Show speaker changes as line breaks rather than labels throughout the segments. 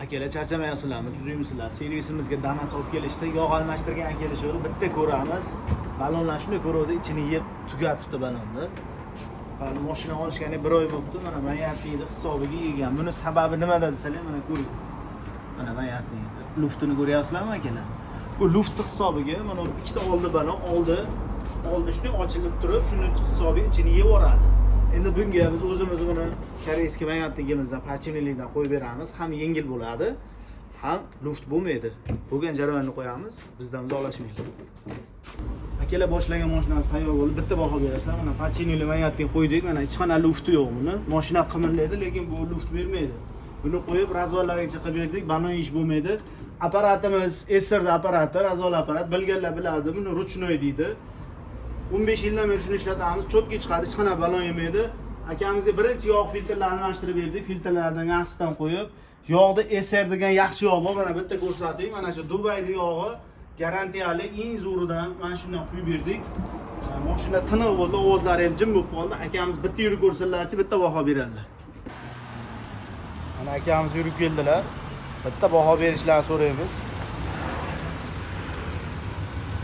Akalar charchamayapsizlarmi? Tuzuymisiz? Servisimizga damas olib kelishdi, yog' almashtirgan kelishdi. Bitta ko'ramiz. Balonlar shunday ko'ruvdi, ichini yeb tugatibdi balonni. Mana mashina olishgani 1 oy bo'libdi. Mana mayatni hisobiga yegan. Buni sababi nimada desalar, mana ko'ring. Mana mayatni luftini ko'ryapsizlarmi akalar? Bu luft hisobiga mana ikkita oldi balon, oldi shunday ochilib turib, shuni hisobiga ichini yeb yoradi. Endi bunga biz o'zimiz buni koreyskiy mayatligimizdan, pachimilidan qo'yib beramiz. Ham yengil bo'ladi, ham luft bo'lmaydi. Bo'lgan jarayonni qo'yamiz, bizdan uzoqlashmaydi. Akalar boshlagan mashinamiz tayyor bo'ldi. Bitta baho berasizlar. Mana pachinili mayatni qo'ydik. Mana hech qanday lufti yo'q buni. Mashina qimirlaydi, lekin bu luft bermaydi. Buni qo'yib razvallargacha qilib berdik. Balon ish bo'lmaydi. Apparatimiz SRD apparati, razval apparat. Bilganlar biladi. Buni ruchnoy deydi. 15 yildan beri shuni ishlatamiz. Cho'tki chiqadi, hech qanday balon yemaydi. Akamizga birinchi yog' filtrlarini almashtirib berdik. Filtrlardan yaxshisidan qo'yib, yog'da SR degan yaxshi yog' bor. Mana bitta ko'rsating. Mana shu Dubayning yog'i garantiyali eng zo'ridan mana shundan quyib berdik. Mashina tiniq bo'ldi, ovozlari ham jim bo'lib qoldi. Akamiz bitta yurib ko'rsalarchi, bitta baho beradilar. Mana akamiz yurib keldilar. Bitta baho berishlarini so'raymiz.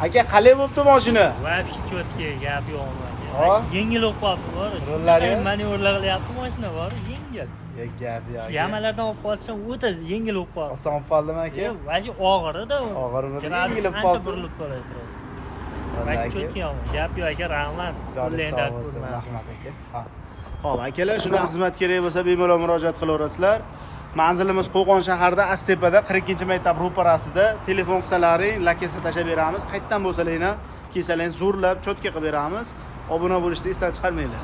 Aka, qalay bo'libdi mashina?
Вообще cho'tki, gap yo'qmi?
Ha?
Yengil o'qib qolibdi, bor.
Rollari?
Manyovrlar qilyapti mashina, bor, yengil.
Gap yo'q.
Yamalardan olib qolsam o'ta yengil o'qib qoldi.
Oson olib qoldimi aka?
Vaji og'ir-da.
Og'ir-da,
yengil
o'qib qoldi.
burilib qoladi. Vaji cho'tki yo'q. Gap yo'q aka, rahmat.
Rahmat aka. Xo'p, akalar, shunday xizmat kerak bo'lsa bemalol murojaat qilaverasizlar. Manzilimiz Qo'qon shahrida, Astepada, 40-maktab ro'parasida. Telefon qilsalaring, lokasiya tashab beramiz. Qayerdan bo'lsalaring, kelsalar zo'rlab, cho'tka qilib beramiz. Obuna bo'lishni esdan chiqarmanglar.